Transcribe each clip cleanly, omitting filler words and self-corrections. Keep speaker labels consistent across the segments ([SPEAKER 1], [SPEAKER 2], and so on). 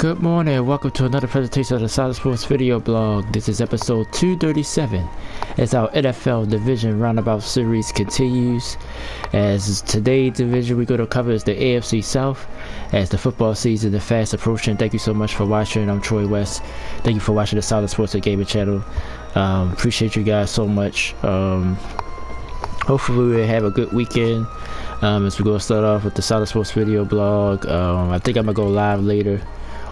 [SPEAKER 1] Good morning, welcome to another presentation of the Solid Sports video blog. This is episode 237 as our NFL Division Roundabout Series continues. As today's division we're going to cover is the AFC South as the football season is fast approaching. Thank you so much for watching. I'm Troy West. Thank you for watching the Solid Sports and Gaming channel. Appreciate you guys so much. Hopefully we'll have a good weekend. As we're going to start off with the Solid Sports video blog. I think I'm going to go live later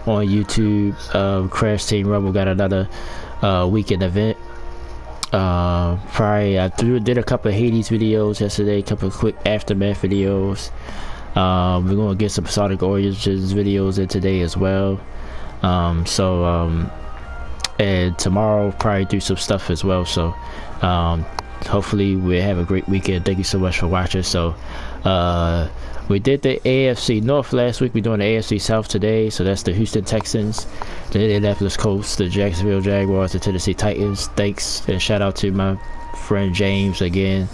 [SPEAKER 1] on YouTube. Crash Team Rumble got another weekend event. I did a couple of Hades videos yesterday, a couple of quick aftermath videos. We're going to get some Sonic Origins videos in today as well. And tomorrow probably do some stuff as well. So hopefully we'll have a great weekend. Thank you so much for watching. So we did the AFC North last week. We're doing the AFC South today. So that's the Houston Texans, the Indianapolis Colts, the Jacksonville Jaguars, the Tennessee Titans. Thanks and shout out to my friend James again.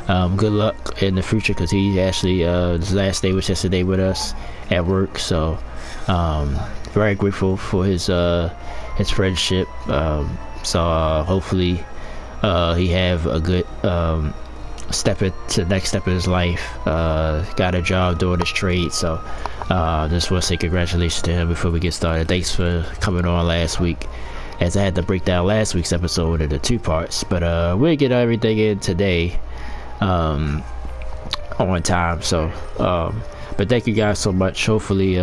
[SPEAKER 1] Good luck in the future because he actually his last day was yesterday with us at work. So very grateful for his friendship. Hopefully he have a good step into the next step in his life. Got a job doing his trade, so just want to say congratulations to him before we get started. Thanks for coming on last week, as I had to break down last week's episode into two parts, but we'll get everything in today on time. So but thank you guys so much. Hopefully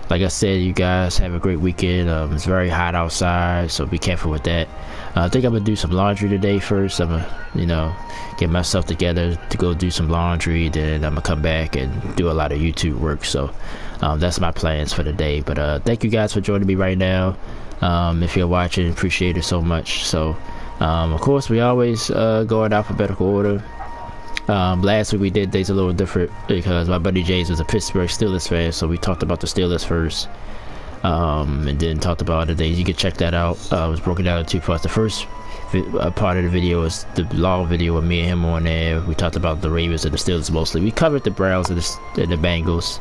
[SPEAKER 1] like I said, you guys have a great weekend. It's very hot outside, so be careful with that. I think I'm gonna do some laundry today first. I'm gonna, get myself together to go do some laundry. Then I'm gonna come back and do a lot of YouTube work. So that's my plans for the day. But thank you guys for joining me right now. If you're watching, appreciate it so much. So of course, we always go in alphabetical order. Last week we did things a little different because my buddy James was a Pittsburgh Steelers fan, so we talked about the Steelers first, and then talked about other things. You can check that out. It was broken down in two parts. The first part of the video was the long video with me and him on there. We talked about the Ravens and the Steelers mostly. We covered the Browns and the Bengals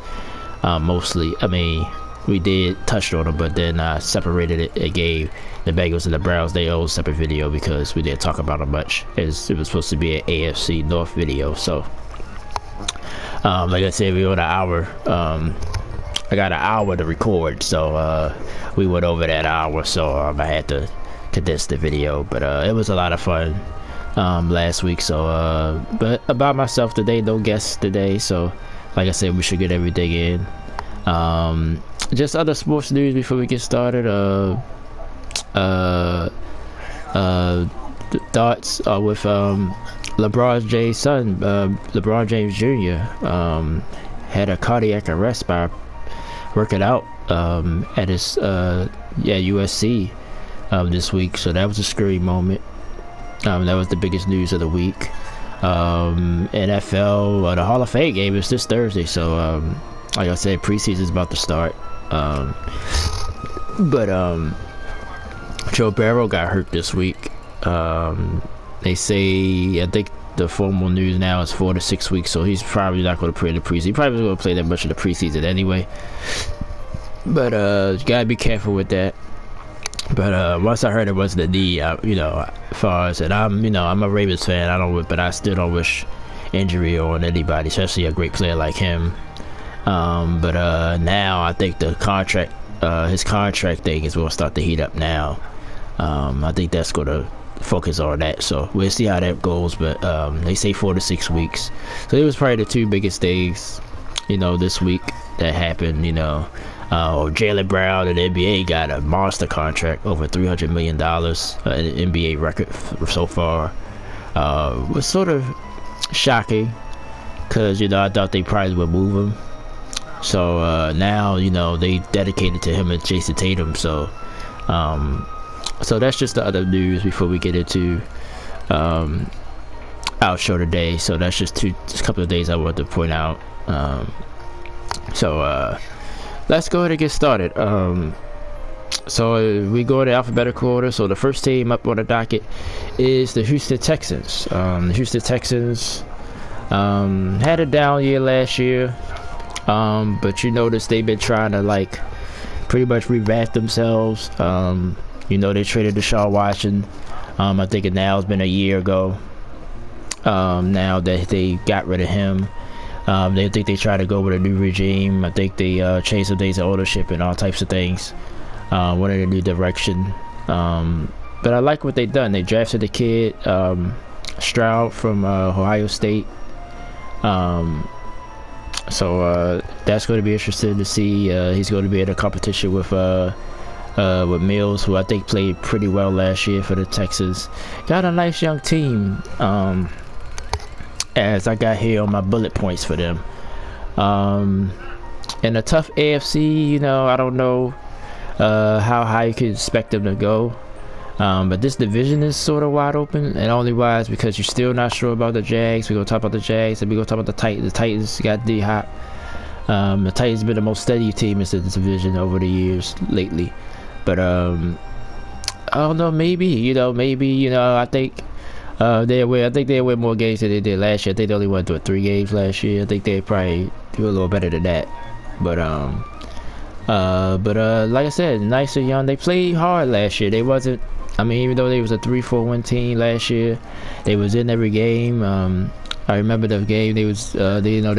[SPEAKER 1] mostly. I mean, we did touch on them, but then I separated it and gave the Bengals and the Browns their own separate video because we didn't talk about them much, as it was supposed to be an AFC North video. So like I said, we were on an hour. I got an hour to record, so we went over that hour, so I had to condense the video. But it was a lot of fun last week. So but about myself today, no guests today, so like I said, we should get everything in. Just other sports news before we get started. Thoughts with LeBron James' son, LeBron James Jr. Had a cardiac arrest by working out at his USC this week. So that was a scary moment. That was the biggest news of the week. NFL, the Hall of Fame game is this Thursday, so like I said, preseason is about to start. But Joe Burrow got hurt this week. They say, I think the formal news now is 4 to 6 weeks, so he's probably not going to play in the preseason. He probably going to play that much in the preseason anyway. But you gotta be careful with that. But once I heard it was the knee, as far as, and I'm a Ravens fan. But I still don't wish injury on anybody, especially a great player like him. But now I think the contract, his contract thing is going to start to heat up now. I think that's going to focus on that, so we'll see how that goes. But they say 4 to 6 weeks, so it was probably the two biggest things this week that happened. Jaylen Brown in the NBA got a monster contract, over $300 million, an NBA record so far. Was sort of shocking because I thought they probably would move him. So now they dedicated to him and Jason Tatum. So so that's just the other news before we get into our show today. So that's just a couple of days I wanted to point out. Let's go ahead and get started. So we go to alphabetical order. So the first team up on the docket is the Houston Texans. The Houston Texans had a down year last year. But you notice they've been trying to pretty much revamped themselves. They traded Deshaun Watson. I think it now has been a year ago. Now that they got rid of him, they think they try to go with a new regime. I think they changed some things in ownership and all types of things. Went in a new direction. But I like what they done. They drafted the kid Stroud from Ohio State. So that's going to be interesting to see. He's going to be in a competition with Mills, who I think played pretty well last year for the Texans. Got a nice young team. As I got here on my bullet points for them. In a tough AFC, I don't know how high you could expect them to go. But this division is sort of wide open, and only why is because you're still not sure about the Jags. We're going to talk about the Jags, and we're going to talk about the Titans. The Titans got D-Hop. The Titans been the most steady team in the division over the years lately. But I don't know, maybe, I think they win more games than they did last year. I think they only won 3 games last year. I think they probably do a little better than that. But like I said, nice and young. They played hard last year. They wasn't, even though they was a 3-4 win team last year, they was in every game. I remember the game they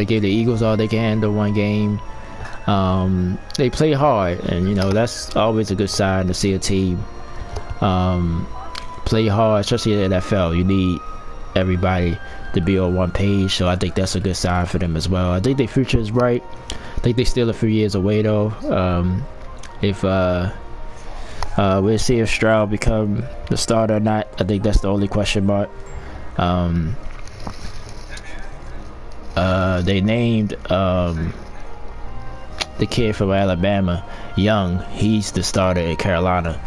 [SPEAKER 1] gave the Eagles all they can handle one game. They play hard, and that's always a good sign to see a team play hard, especially in the NFL. You need everybody to be on one page, so I think that's a good sign for them as well. I think their future is bright. I think they still a few years away though. We'll see if Stroud become the starter or not. I think that's the only question mark. They named the kid from Alabama, Young. He's the starter in Carolina.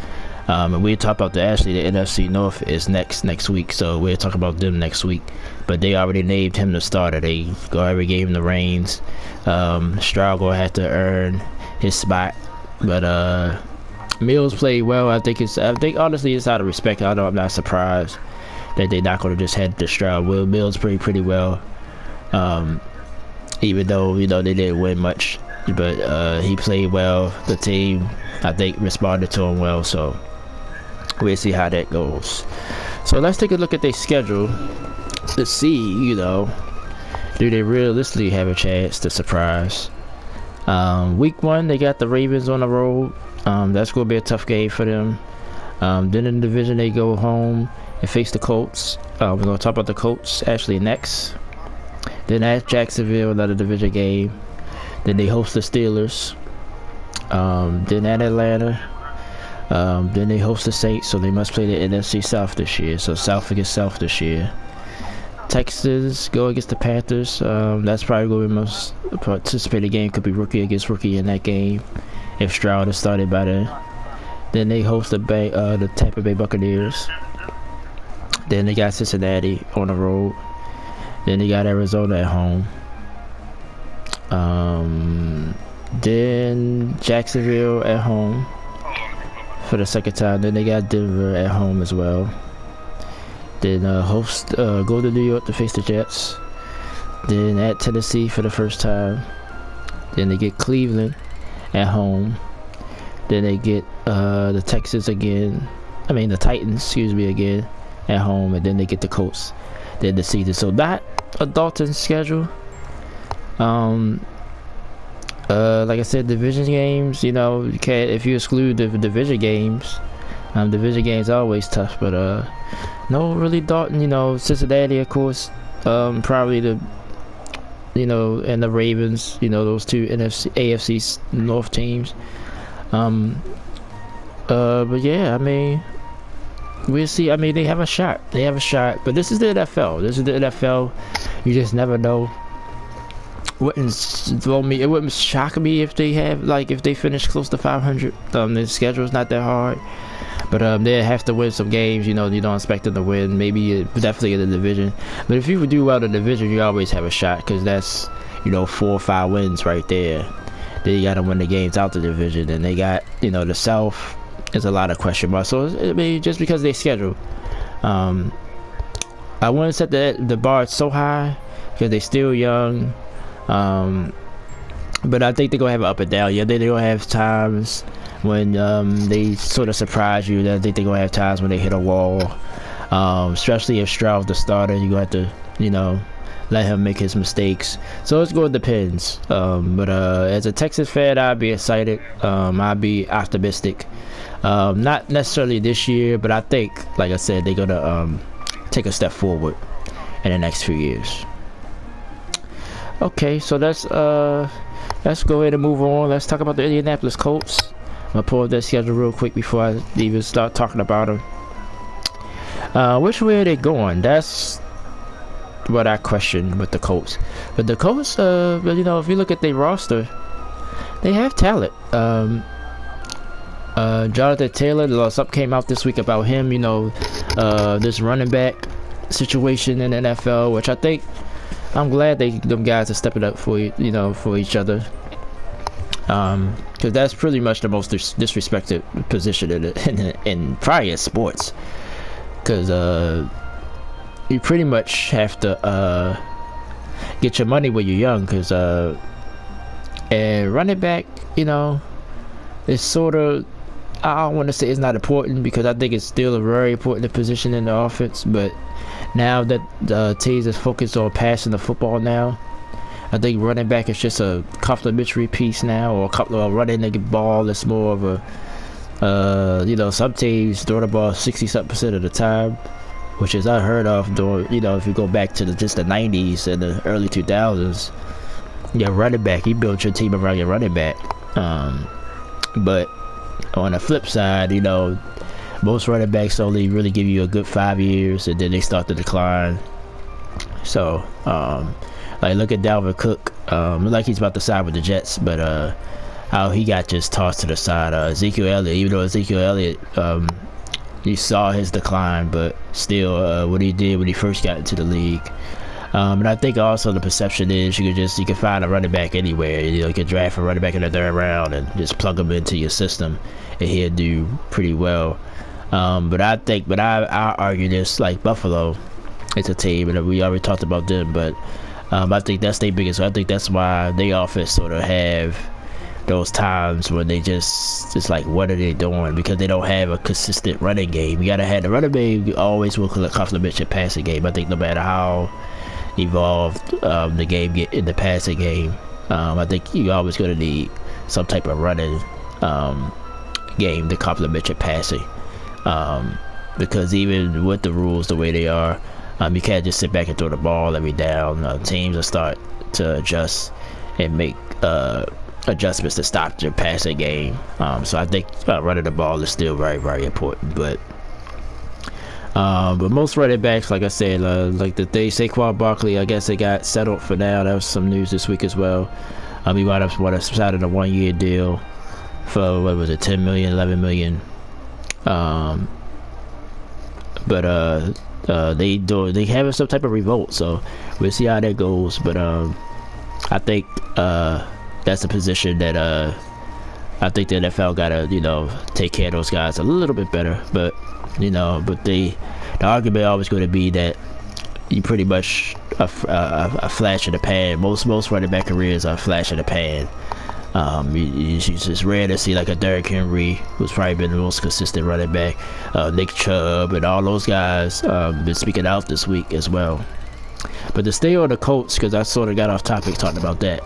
[SPEAKER 1] And we'll talk about the NFC North is next week, so we'll talk about them next week. But they already named him the starter. They already gave him the reins. Stroud gonna have to earn his spot. But Mills played well. I think honestly it's out of respect. I know I'm not surprised that they're not gonna just head to Stroud. Mills played pretty well. Even though they didn't win much, but he played well. The team, I think, responded to him well. So we'll see how that goes. So let's take a look at their schedule to see, do they realistically have a chance to surprise? Week 1, they got the Ravens on the road. That's going to be a tough game for them. Then in the division, they go home and face the Colts. We're going to talk about the Colts actually next. Then at Jacksonville, another division game. Then they host the Steelers. Then at Atlanta. Then they host the Saints, so they must play the NFC South this year. So South against South this year. Texans go against the Panthers. That's probably going to be the most participated game. Could be rookie against rookie in that game if Stroud is started by then. Then they host the Tampa Bay Buccaneers. Then they got Cincinnati on the road. Then they got Arizona at home. Then Jacksonville at home for the second time. Then they got Denver at home as well. Then go to New York to face the Jets. Then at Tennessee for the first time. Then they get Cleveland at home. Then they get the Titans again at home, and then they get the Colts. Then the season. So not a Dalton schedule. Like I said, division games, you can't, if you exclude the division games, division games are always tough, but no really Dalton, Cincinnati of course, probably the, and the Ravens, those two AFC North teams. But yeah, we'll see. They have a shot, but this is the NFL. You just never know. It wouldn't shock me if they if they finish close to 500. The schedule's not that hard, but they have to win some games. You don't expect them to win. Maybe definitely in the division. But if you do well in the division, you always have a shot, because that's 4 or 5 wins right there. Then you got to win the games out the division, and they got the South is a lot of question marks. So just because they schedule, I wouldn't set the bar so high because they're still young. But I think they're gonna have an up and down. Yeah, they're gonna have times when they sort of surprise you. I think they're gonna have times when they hit a wall. Especially if Stroud the starter, you're gonna have to, let him make his mistakes. So it's going to depends. But as a Texas fan, I'd be excited. I'd be optimistic. Not necessarily this year, but I think, like I said, they're gonna take a step forward in the next few years. Okay, so let's go ahead and move on. Let's talk about the Indianapolis Colts. I'm gonna pull up their schedule real quick before I even start talking about them. Which way are they going? That's what I question with the Colts. But the Colts, if you look at their roster, they have talent. Jonathan Taylor, something came out this week about him, this running back situation in the NFL, which I think I'm glad them guys are stepping up for each other. Because that's pretty much the most disrespected position in probably sports. Because you pretty much have to get your money when you're young. Because and running back, it's sort of, I don't want to say it's not important, because I think it's still a very important position in the offense. But now that the teams is focused on passing the football now, I think running back is just a complimentary piece now, or a couple of running the ball. It's more of a, some teams throw the ball 60-something% of the time, which is unheard of. If you go back to just the 90s and the early 2000s, running back, you build your team around your running back. But on the flip side, most running backs only really give you a good 5 years, and then they start to decline. So, look at Dalvin Cook. Like he's about to sign with the Jets, but how he got just tossed to the side. Ezekiel Elliott, even though Ezekiel Elliott, you saw his decline, but still, what he did when he first got into the league. And I think also the perception is you can find a running back anywhere. You can draft a running back in the 3rd round and just plug him into your system, and he'll do pretty well. But I argue this, like Buffalo, it's a team, and we already talked about them. But I think that's their biggest. I think that's why they often sort of have those times when they just like, what are they doing? Because they don't have a consistent running game. You gotta have the running game always will complement your passing game. I think no matter how evolved the game get in the passing game, I think you always gonna need some type of running game to complement your passing. Because even with the rules the way they are, you can't just sit back and throw the ball every down. Teams will start to adjust and make adjustments to stop your passing game. So I think running the ball is still very, very important. But most running backs, like I said, like Saquon Barkley, I guess they got settled for now. That was some news this week as well. He wound up signing a 1-year deal for, what was it, 10 million, 11 million. But they having some type of revolt, so we'll see how that goes. But I think that's a position that I think the NFL gotta take care of those guys a little bit better. But the argument always going to be that you pretty much a flash in the pan. Most running back careers are a flash in the pan. It's just rare to see like a Derrick Henry, who's probably been the most consistent running back, Nick Chubb, and all those guys been speaking out this week as well. But to stay on the Colts, because I sort of got off topic talking about that,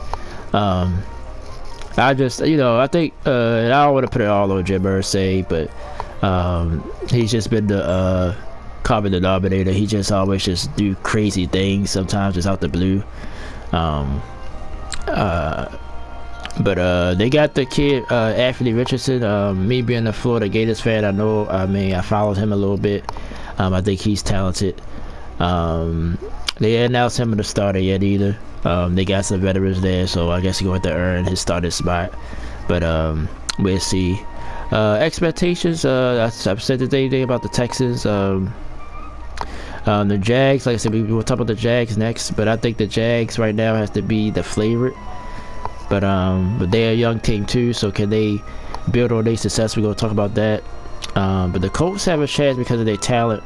[SPEAKER 1] I just I think and I don't want to put it all on Jim Irsay, but he's just been the common denominator. He just always just do crazy things, sometimes just out the blue. But they got the kid Anthony Richardson. Me being a Florida Gators fan, I followed him a little bit. I think he's talented. They announced him as the starter yet either. They got some veterans there, so I guess he's going to earn his starting spot. But we'll see. Expectations, I've said the same thing about the Texans. The Jags, like I said, we'll talk about the Jags next, but I think the Jags right now has to be the favorite. But they're a young team too, so can they build on their success? We're going to talk about that. But the Colts have a chance because of their talent.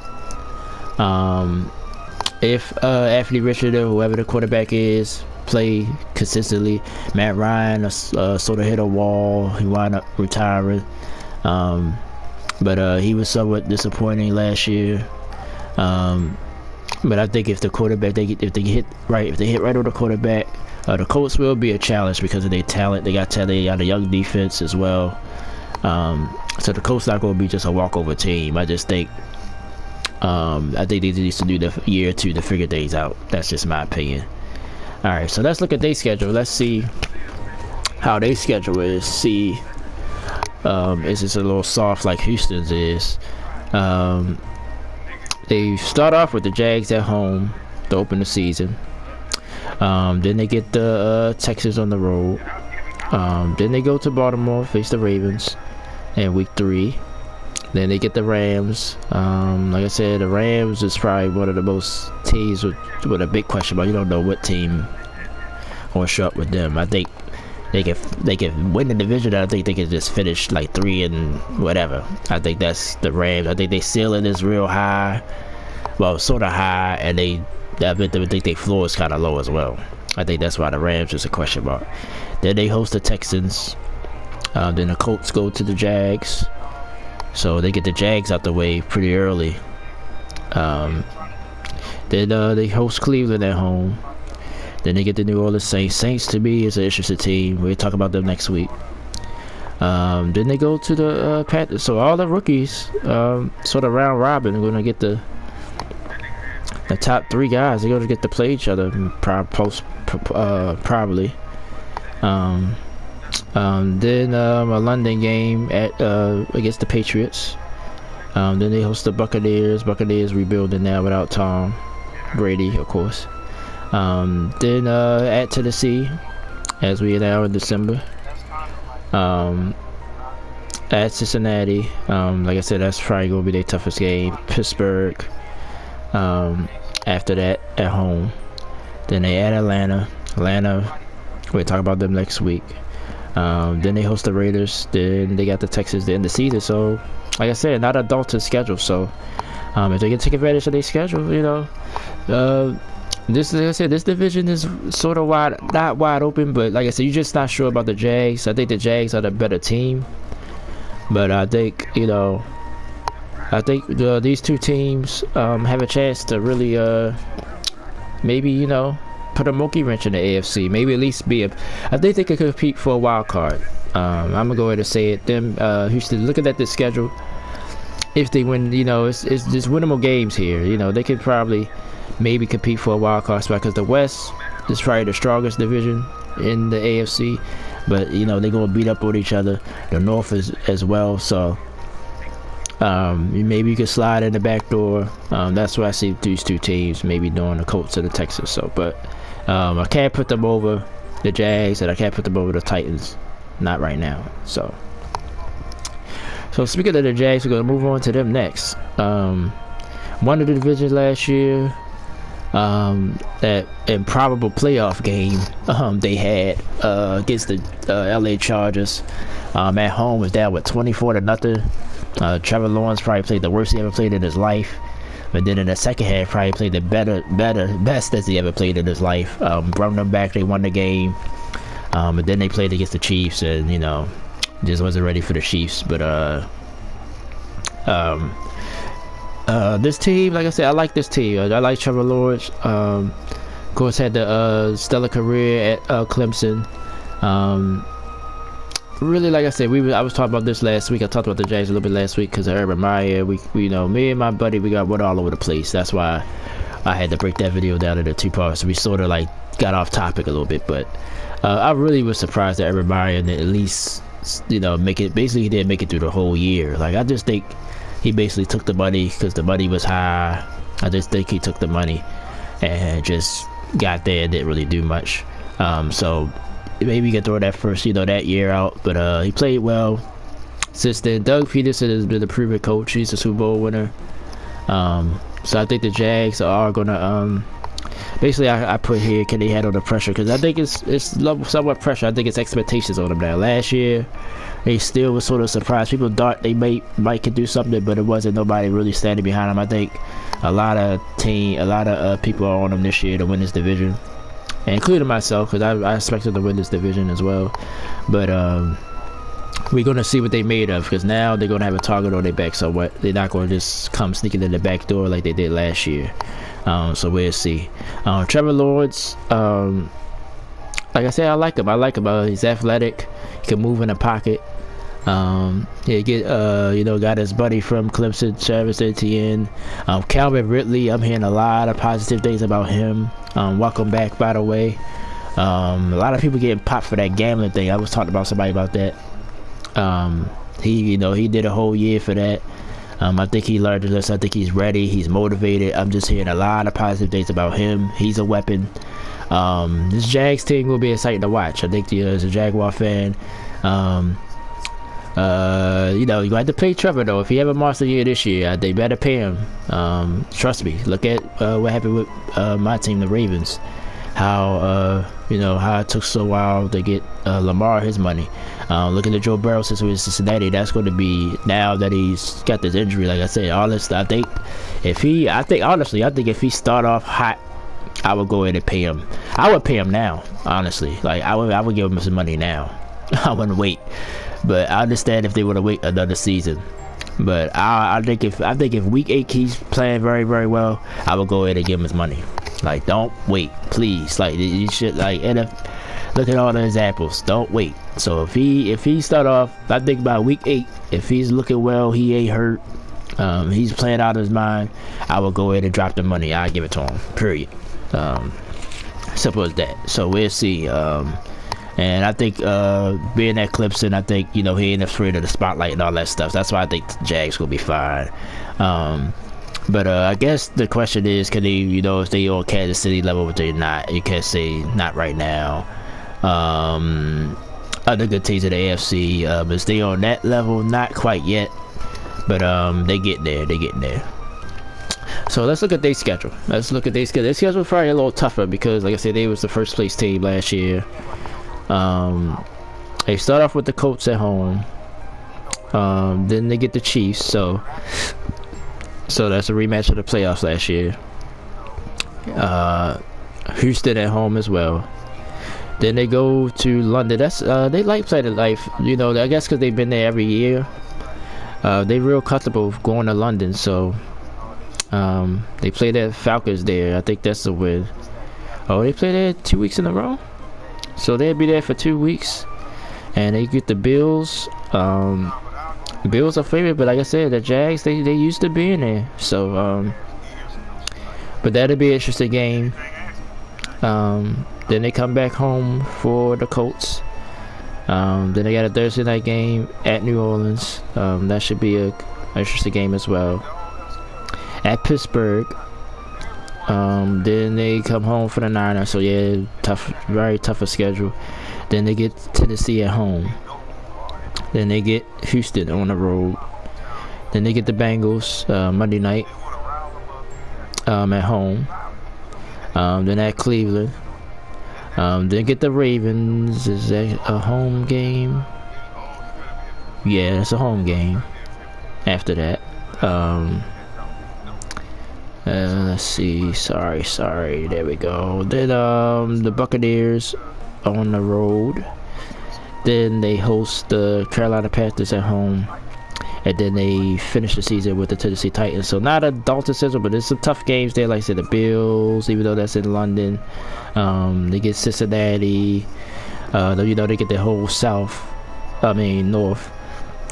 [SPEAKER 1] If Anthony Richardson, whoever the quarterback is, play consistently. Matt Ryan sort of hit a wall. He wound up retiring. But he was somewhat disappointing last year. But I think if the quarterback, if they hit right on the quarterback, the Colts will be a challenge because of their talent. They got talent. They got a young defense as well. So the Colts not going to be just a walkover team. I just think, they need to do the year or two to figure things out. That's just my opinion. All right, so let's look at their schedule. Let's see how their schedule is. See, is this a little soft like Houston's is? They start off with the Jags at home to open the season. Then they get the Texans on the road. Then they go to Baltimore, face the Ravens in week 3. Then they get the Rams. Like I said, the Rams is probably one of the most teams with a big question mark. You don't know what team will show up with them. I think they can win the division. I think they can just finish like 3 and whatever. I think that's the Rams. I think their ceiling is real high, well, sort of high, and I think their floor is kind of low as well. I think that's why the Rams is a question mark. Then they host the Texans. Then the Colts go to the Jags, so they get the Jags out the way pretty early. Then they host Cleveland at home. Then they get the New Orleans Saints. Saints to me is an interesting team. We'll talk about them next week. Then they go to the Panthers. So all the rookies, sort of round robin, are going to get the top 3 guys. They're going to get to play each other probably. Then a London game against the Patriots. Then they host the Buccaneers. Buccaneers rebuilding now without Tom Brady, of course. Then at Tennessee, as we are now in December. At Cincinnati, like I said, that's probably going to be their toughest game. Pittsburgh, after that at home. Then they at Atlanta. We'll talk about them next week. Then they host the Raiders. Then they got the Texans to end the season. So, like I said, not a daunting schedule. So, if they can take advantage of their schedule, you know, this, like I said, this division is sort of not wide open, but like I said, you're just not sure about the Jags. I think the Jags are the better team, but I think, you know, these two teams have a chance to really, maybe, you know, put a monkey wrench in the AFC. Maybe at least I think they could compete for a wild card. I'm gonna go ahead and say it. Them Houston, looking at this schedule, if they win, you know, it's just winnable games here. You know, they could probably maybe compete for a wild card spot because the West is probably the strongest division in the AFC, but you know they're gonna beat up on each other. The North is as well, so maybe you could slide in the back door. That's why I see these two teams maybe doing the Colts and the Texans. So, but I can't put them over the Jags and I can't put them over the Titans, not right now. So speaking of the Jags, we're gonna move on to them next. Won the division last year. That improbable playoff game they had against the LA Chargers at home was down with 24-0. Trevor Lawrence probably played the worst he ever played in his life, but then in the second half probably played the best as he ever played in his life. Brought them back, they won the game, but then they played against the Chiefs and, you know, just wasn't ready for the Chiefs. But this team, like I said, I like this team. I like Trevor Lawrence. Of course, had the stellar career at Clemson. Really, like I said, I was talking about this last week. I talked about the Jags a little bit last week because of Urban Meyer. We, you know, me and my buddy, we got one all over the place. That's why I had to break that video down into 2 parts. We sort of like got off topic a little bit, but I really was surprised that Urban Meyer didn't at least, you know, make it. Basically, he didn't make it through the whole year. Like, I just think he basically took the money because the money was high. I just think he took the money and just got there and didn't really do much. So maybe you can throw that first, you know, that year out. But he played well since then. Doug Peterson has been a proven coach. He's a Super Bowl winner. So I think the Jags are gonna basically I put here, can they handle the pressure? Because I think it's somewhat pressure. I think it's expectations on them now. Last year they still was sort of surprised. People thought they might could do something, but it wasn't nobody really standing behind them. I think a lot of people are on them this year to win this division. including myself, because I expected to win this division as well. But we're gonna see what they made of, because now they're gonna have a target on their back. So what? They're not gonna just come sneaking in the back door like they did last year. So we'll see. Trevor Lawrence, like I said, I like him. He's athletic. He can move in the pocket. He got his buddy from Clemson, Travis Etienne. Calvin Ridley, I'm hearing a lot of positive things about him. Welcome back, by the way. A lot of people getting popped for that gambling thing. I was talking about somebody about that. He did a whole year for that. I think he learned his lesson. I think he's ready. He's motivated. I'm just hearing a lot of positive things about him. He's a weapon. This Jags team will be exciting to watch. I think as a Jaguar fan, you have to pay Trevor though. If he have a monster year this year, they better pay him. Trust me. Look at what happened with my team, the Ravens. How it took so while to get Lamar his money. Look at the Joe Burrow since he was in Cincinnati. That's going to be, now that he's got this injury, like I said, honestly, I think if he start off hot, I would go ahead and pay him. I would pay him now, honestly. Like I would give him some money now. I wouldn't wait. But I understand if they would have wait another season. But I think if week 8 he's playing very, very well, I would go ahead and give him his money. Like, don't wait, please. Like, you should, like, look at all the examples. Don't wait. So if he start off, I think about week 8, if he's looking well, he ain't hurt, he's playing out of his mind, I will go ahead and drop the money. I give it to him. Period. Simple as that. So we'll see. And I think being at Clemson, I think he ain't afraid of the spotlight and all that stuff. That's why I think the Jags will be fine. But I guess the question is, can they, if they on Kansas City level, but they're not. You can't say not right now. Other good teams in the AFC, is they on that level? Not quite yet, but they get there. So let's look at their schedule. Their schedule is probably a little tougher because, like I said, they was the first place team last year. They start off with the Colts at home. Then they get the Chiefs. So that's a rematch of the playoffs last year. Houston at home as well. Then they go to London. They like playing the life. I guess because they've been there every year. They real comfortable going to London. So they play the Falcons there. I think that's a win. Oh, they play there 2 weeks in a row. So they'll be there for 2 weeks. And they get the Bills. Bills are favorite, but like I said, the Jags, they used to being there. So, but that'll be an interesting game. Then they come back home for the Colts. Then they got a Thursday night game at New Orleans. That should be an interesting game as well. At Pittsburgh. Then they come home for the Niners. So yeah, very tough a schedule. Then they get Tennessee at home. Then they get Houston on the road. Then they get the Bengals Monday night at home. Then at Cleveland. Then get the Ravens. Is that a home game? Yeah, it's a home game. After that, let's see. Sorry. There we go. Then the Buccaneers on the road. Then they host the Carolina Panthers at home. And then they finish the season with the Tennessee Titans. So not a daunting schedule, but there's some tough games there. Like I said, the Bills, even though that's in London. They get Cincinnati. They get the whole North.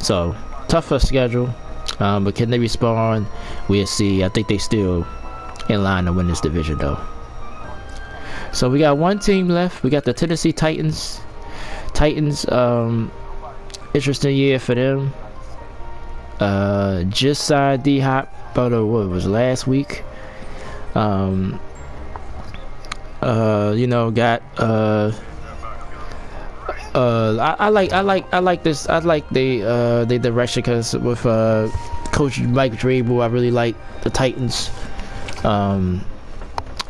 [SPEAKER 1] So tougher schedule. But can they respond? We'll see. I think they still in line to win this division though. So we got one team left. We got the Tennessee Titans. Interesting year for them. Just signed D-Hop about last week. Got I like this. I like the direction, because with Coach Mike Vrabel, I really like the Titans.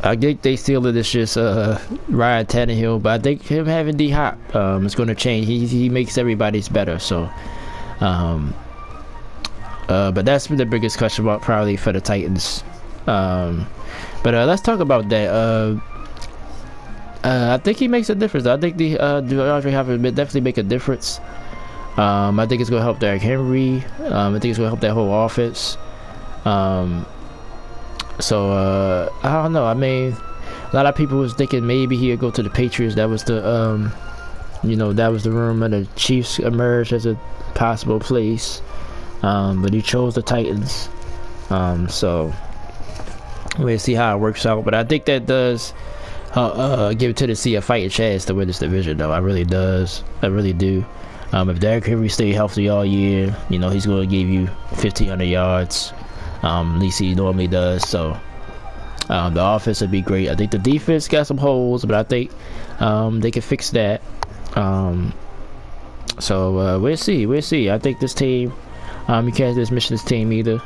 [SPEAKER 1] I think they feel that it's just Ryan Tannehill, but I think him having D-Hop is going to change. He makes everybody's better. So, but that's the biggest question mark probably for the Titans. But let's talk about that. I think he makes a difference. I think the DeAndre Hopkins definitely make a difference. I think it's gonna help Derrick Henry. I think it's gonna help that whole offense. So I don't know. I mean, a lot of people was thinking maybe he'd go to the Patriots. That was the that was the rumor. The Chiefs emerged as a possible place, but he chose the Titans. So we'll see how it works out. But I think that does give Tennessee a fighting chance to win this division, though. I really do. If Derrick Henry stay healthy all year, he's going to give you 1,500 yards. At least he normally does. So the offense would be great. I think the defense got some holes, but I think they can fix that. So we'll see. I think this team, you can't dismiss this team either.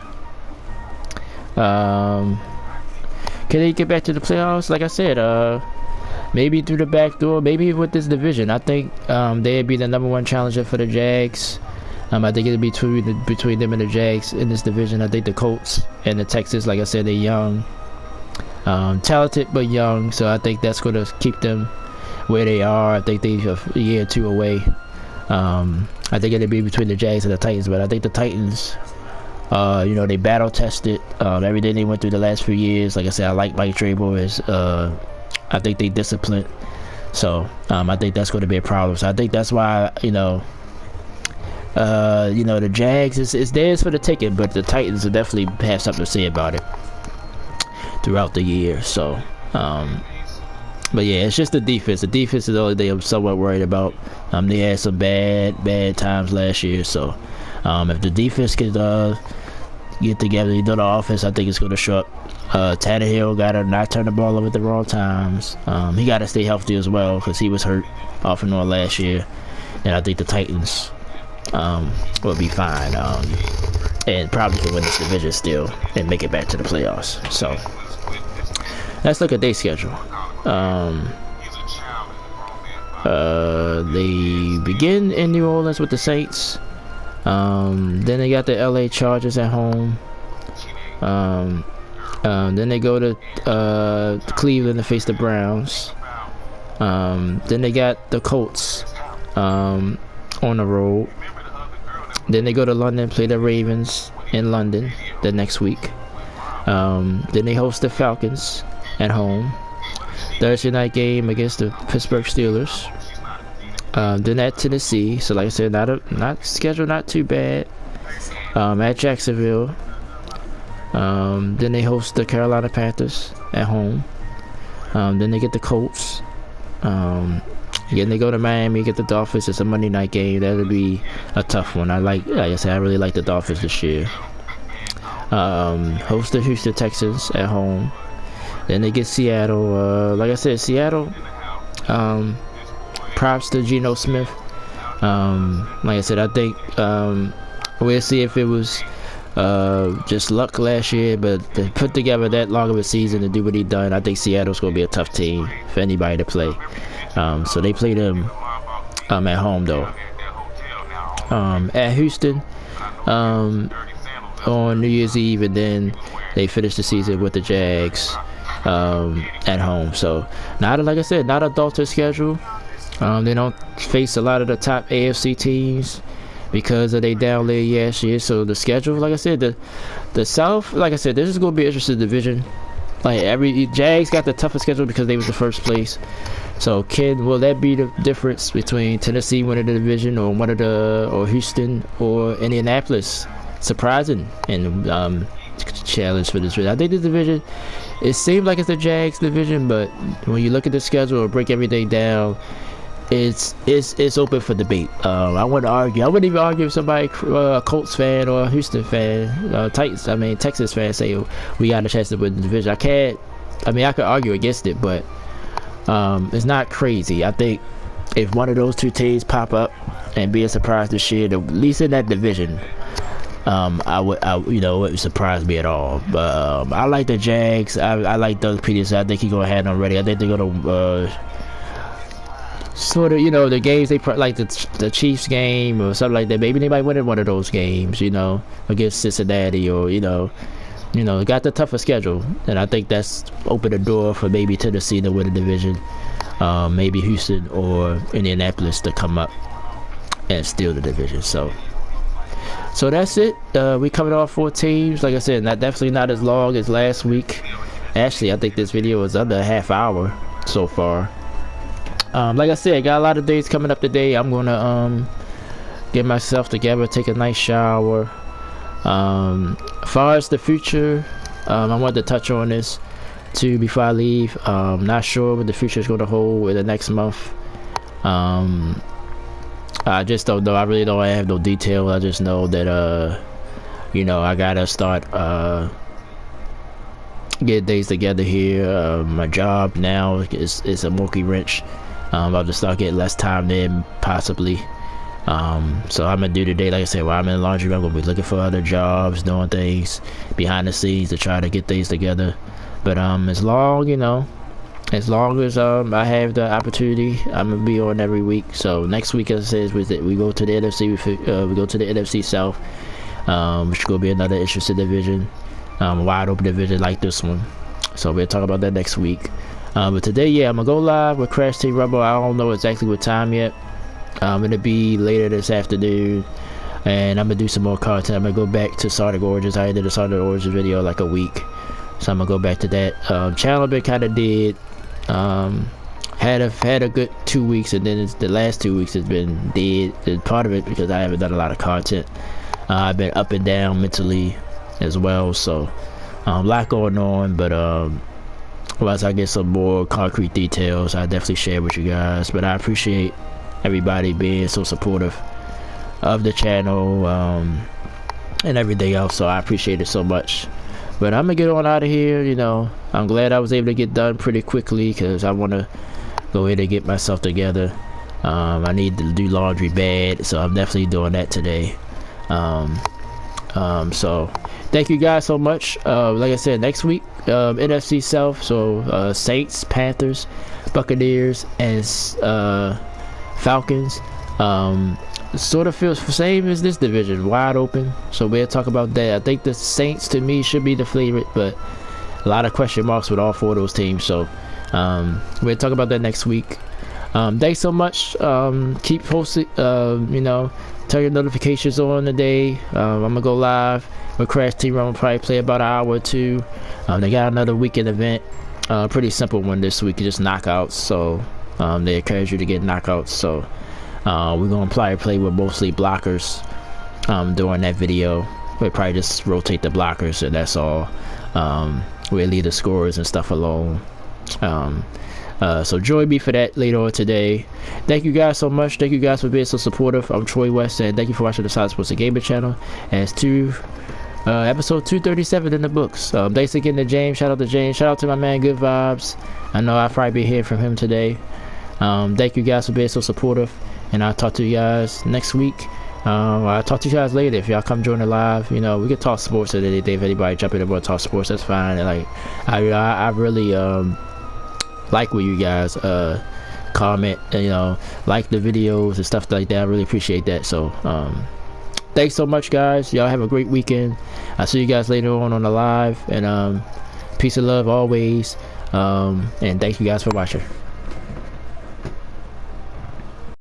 [SPEAKER 1] Can they get back to the playoffs? Like I said, maybe through the back door, maybe with this division. I think they'd be the #1 challenger for the Jags. I think it'd be between them and the Jags in this division. I think the Colts and the Texans, like I said, they're young, talented but young. So I think that's going to keep them where they are. I think they're a year or two away. I think it'd be between the Jags and the Titans, but I think the Titans, they battle tested everything they went through the last few years. Like I said, I like Mike Vrabel. I think they disciplined, so I think that's going to be a problem. So I think that's why the Jags is theirs for the taking, but the Titans will definitely have something to say about it throughout the year. So, but yeah, it's just the defense. The defense is the only thing I'm somewhat worried about. They had some bad times last year, so if the defense can get together, the offense, I think it's going to show up. Tannehill got to not turn the ball over at the wrong times. He got to stay healthy as well because he was hurt off and on last year. And I think the Titans will be fine and probably can win this division still and make it back to the playoffs. So let's look at their schedule. They begin in New Orleans with the Saints. Then they got the LA Chargers at home. Then they go to Cleveland to face the Browns. Then they got the Colts on the road. Then they go to London, play the Ravens in London the next week. Then they host the Falcons at home. Thursday night game against the Pittsburgh Steelers. Then at Tennessee. So like I said, not schedule not too bad. At Jacksonville. Then they host the Carolina Panthers at home. Then they get the Colts. Again, they go to Miami, get the Dolphins. It's a Monday night game. That'll be a tough one. Like I said, I really like the Dolphins this year. Host the Houston Texans at home. Then they get Seattle. Like I said, Seattle. Props to Geno Smith. Like I said, I think we'll see if it was just luck last year, but to put together that long of a season to do what he done, I think Seattle's going to be a tough team for anybody to play. So they play them at home though. At Houston on New Year's Eve, and then they finish the season with the Jags at home. So like I said, not a daunting schedule. They don't face a lot of the top AFC teams because of they down there last year. So the schedule, like I said, the South, like I said, this is going to be an interesting division. Like every Jags got the toughest schedule because they was the first place. So will that be the difference between Tennessee winning the division or Houston or Indianapolis? Surprising and challenge for this. I think this division, it seems like it's the Jags division, but when you look at the schedule or break everything down, it's open for debate. I wouldn't argue. I wouldn't even argue if somebody, a Colts fan or a Houston fan, Texas fan, say we got a chance to win the division. I could argue against it, but it's not crazy. I think if one of those two teams pop up and be a surprise this year, at least in that division, it wouldn't surprise me at all. But I like the Jags. I like Doug Peterson. I think he's gonna have them ready. I think they're gonna sort of, the games they like the Chiefs game or something like that. Maybe they might win one of those games, against Cincinnati or you know, got the tougher schedule, and I think that's opened the door for maybe Tennessee to win the division, maybe Houston or Indianapolis to come up and steal the division. So that's it. We covered all 4 teams. Like I said, definitely not as long as last week. Actually, I think this video was under a half hour so far. Like I said, I got a lot of days coming up today. I'm gonna get myself together, take a nice shower. As far as the future, I wanted to touch on this too before I leave. Not sure what the future is going to hold in the next month. I just don't know. I really don't have no detail. I just know that you know, I gotta start get days together here. My job now is a monkey wrench. I'll just start getting less time there possibly. So I'm gonna do today, like I said, while I'm in the laundry, I'm gonna be looking for other jobs, doing things behind the scenes to try to get things together. But as long, you know, as long as I have the opportunity, I'm gonna be on every week. So next week, as I said, we go to the NFC. We go to the NFC South, which is gonna be another interesting division, wide open division like this one. So we'll talk about that next week. But today, yeah, I'm gonna go live with Crash Team Rumble. I don't know exactly what time yet. It'll be later this afternoon, and I'm gonna do some more content. I'm gonna go back to Sonic Origins. I did a Sonic Origins video like a week, so I'm gonna go back to that. Channel been kind of dead. Had a good 2 weeks, and then the last 2 weeks has been dead. And part of it because I haven't done a lot of content. I've been up and down mentally as well, so a lot going on. But once I get some more concrete details, I definitely share with you guys. But I appreciate everybody being so supportive of the channel and everything else, so I appreciate it so much. But I'm gonna get on out of here. You know, I'm glad I was able to get done pretty quickly because I want to go ahead and get myself together. I need to do laundry bad, so I'm definitely doing that today. So thank you guys so much. Like I said, next week NFC South, so Saints, Panthers, Buccaneers, and Falcons. Sort of feels the same as this division, wide open, so we'll talk about that. I think the Saints to me should be the favorite, but a lot of question marks with all 4 of those teams, so we'll talk about that next week. Thanks so much. Keep posting, you know, turn your notifications on today. I'm gonna go live with Crash Team Rumble, probably play about an hour or 2. They got another weekend event, pretty simple one this week, just knockouts, so they encourage you to get knockouts. So we're gonna probably play with mostly blockers during that video. We'll probably just rotate the blockers, and that's all. We'll leave the scores and stuff alone. So join me for that later on today. Thank you guys so much. Thank you guys for being so supportive. I'm Troy West, and thank you for watching the Side Sports and Gaming channel. And it's episode 237 in the books. Thanks again to James. Shout out to James. Shout out to my man Good Vibes. I know I'll probably be hearing from him today. Thank you guys for being so supportive, and I'll talk to you guys next week. I'll talk to you guys later if y'all come join the live. You know, we can talk sports at any day. If anybody jump in and want to talk sports, that's fine. And like I really like when you guys comment and, you know, like the videos and stuff like that. I really appreciate that. So thanks so much, guys. Y'all have a great weekend. I'll see you guys later on the live, and peace and love always. And thank you guys for watching.